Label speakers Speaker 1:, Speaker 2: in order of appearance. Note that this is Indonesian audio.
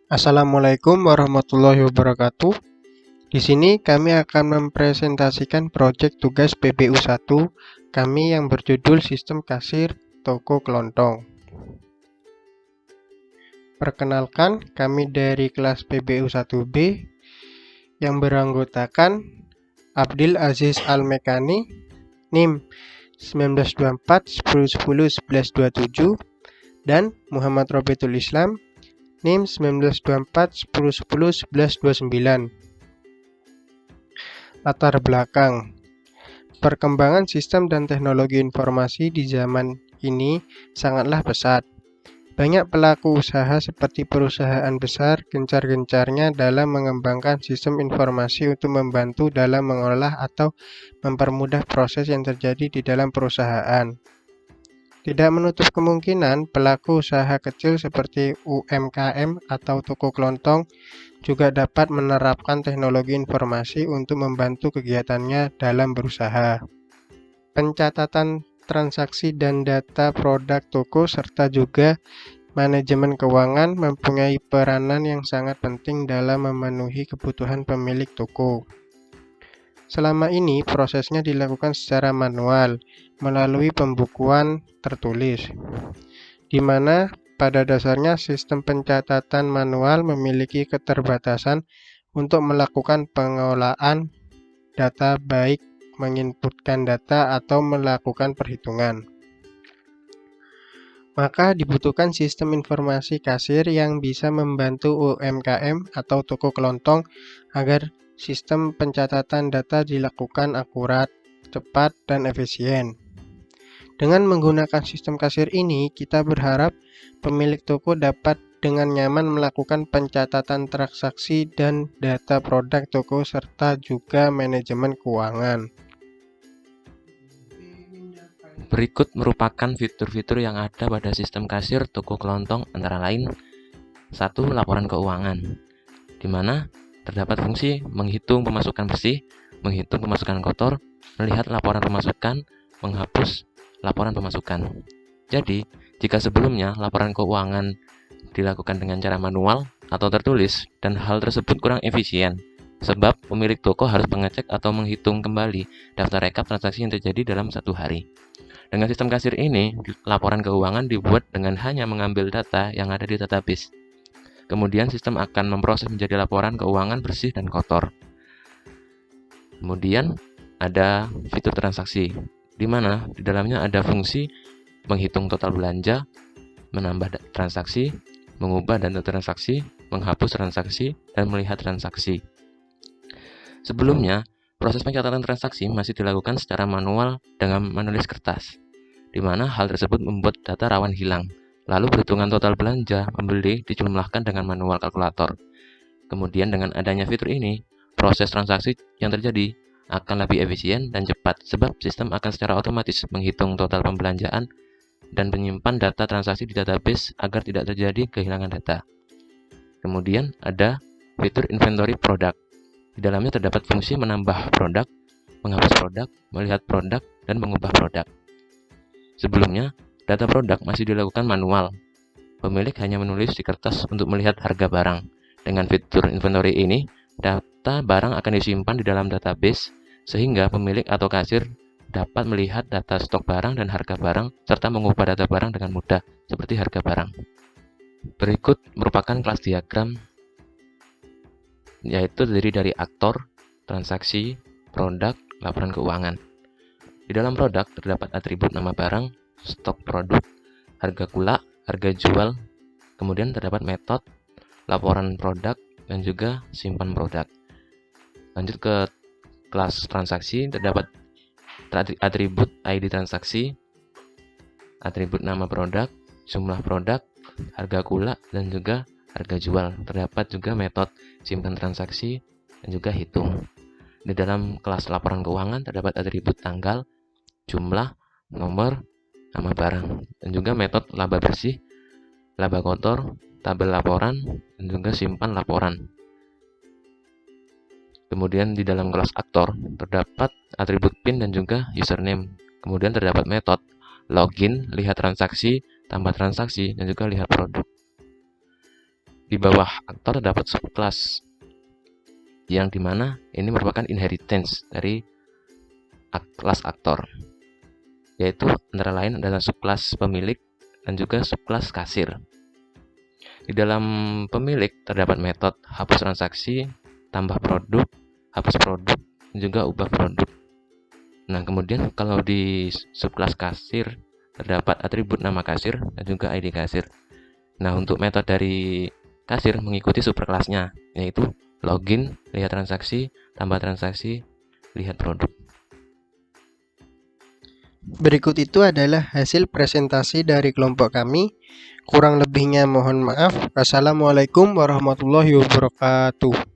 Speaker 1: Assalamualaikum warahmatullahi wabarakatuh. Di sini kami akan mempresentasikan proyek tugas PBU 1 kami yang berjudul Sistem Kasir Toko Kelontong. Perkenalkan, kami dari kelas PBU 1B yang beranggotakan Abdil Aziz Al-Mekani, NIM 1924 1010 1127 dan Muhammad Robitul Islam NIM 1924 1010 1129. Latar belakang. Perkembangan sistem dan teknologi informasi di zaman ini sangatlah pesat. Banyak pelaku usaha seperti perusahaan besar gencar-gencarnya dalam mengembangkan sistem informasi untuk membantu dalam mengolah atau mempermudah proses yang terjadi di dalam perusahaan. Tidak menutup kemungkinan pelaku usaha kecil seperti UMKM atau toko kelontong juga dapat menerapkan teknologi informasi untuk membantu kegiatannya dalam berusaha. Pencatatan transaksi dan data produk toko serta juga manajemen keuangan mempunyai peranan yang sangat penting dalam memenuhi kebutuhan pemilik toko. Selama ini prosesnya dilakukan secara manual melalui pembukuan tertulis, di mana pada dasarnya sistem pencatatan manual memiliki keterbatasan untuk melakukan pengolahan data baik menginputkan data atau melakukan perhitungan. Maka dibutuhkan sistem informasi kasir yang bisa membantu UMKM atau toko kelontong agar sistem pencatatan data dilakukan akurat, cepat, dan efisien. Dengan menggunakan sistem kasir ini, kita berharap pemilik toko dapat dengan nyaman melakukan pencatatan transaksi dan data produk toko serta juga manajemen keuangan.
Speaker 2: Berikut merupakan fitur-fitur yang ada pada sistem kasir toko kelontong antara lain 1. Laporan keuangan, di mana terdapat fungsi menghitung pemasukan bersih, menghitung pemasukan kotor, melihat laporan pemasukan, menghapus laporan pemasukan. Jadi, jika sebelumnya laporan keuangan dilakukan dengan cara manual atau tertulis dan hal tersebut kurang efisien, sebab pemilik toko harus mengecek atau menghitung kembali daftar rekap transaksi yang terjadi dalam satu hari. Dengan sistem kasir ini, laporan keuangan dibuat dengan hanya mengambil data yang ada di database. Kemudian sistem akan memproses menjadi laporan keuangan bersih dan kotor. Kemudian ada fitur transaksi, di mana di dalamnya ada fungsi menghitung total belanja, menambah transaksi, mengubah data transaksi, menghapus transaksi, dan melihat transaksi. Sebelumnya, proses pencatatan transaksi masih dilakukan secara manual dengan menulis kertas, di mana hal tersebut membuat data rawan hilang. Lalu perhitungan total belanja pembeli dijumlahkan dengan manual kalkulator. Kemudian dengan adanya fitur ini, proses transaksi yang terjadi akan lebih efisien dan cepat, sebab sistem akan secara otomatis menghitung total pembelanjaan dan menyimpan data transaksi di database agar tidak terjadi kehilangan data. Kemudian ada fitur inventory produk. Di dalamnya terdapat fungsi menambah produk, menghapus produk, melihat produk, dan mengubah produk. Sebelumnya, data produk masih dilakukan manual. Pemilik hanya menulis di kertas untuk melihat harga barang. Dengan fitur inventory ini, data barang akan disimpan di dalam database, sehingga pemilik atau kasir dapat melihat data stok barang dan harga barang, serta mengubah data barang dengan mudah, seperti harga barang. Berikut merupakan kelas diagram, yaitu terdiri dari aktor, transaksi, produk, laporan keuangan. Di dalam produk terdapat atribut nama barang, stok produk, harga kula, harga jual, kemudian terdapat metode, laporan produk, dan juga simpan produk. Lanjut ke kelas transaksi, terdapat atribut ID transaksi, atribut nama produk, jumlah produk, harga kula, dan juga harga jual. Terdapat juga metode simpan transaksi dan juga hitung. Di dalam kelas laporan keuangan terdapat atribut tanggal, jumlah, nomor, nama barang, dan juga metode laba bersih, laba kotor, tabel laporan, dan juga simpan laporan. Kemudian di dalam kelas aktor terdapat atribut PIN dan juga username. Kemudian terdapat metode login, lihat transaksi, tambah transaksi, dan juga lihat produk. Di bawah aktor terdapat subclass, yang dimana ini merupakan inheritance dari kelas aktor, yaitu antara lain adalah subclass pemilik dan juga subclass kasir. Di dalam pemilik terdapat metode hapus transaksi, tambah produk, hapus produk, dan juga ubah produk. Nah, kemudian kalau di subclass kasir terdapat atribut nama kasir dan juga ID kasir. Nah, untuk metode dari kasir mengikuti superkelasnya, yaitu login, lihat transaksi, tambah transaksi, lihat produk.
Speaker 1: Berikut itu adalah hasil presentasi dari kelompok kami. Kurang lebihnya mohon maaf. Wassalamualaikum warahmatullahi wabarakatuh.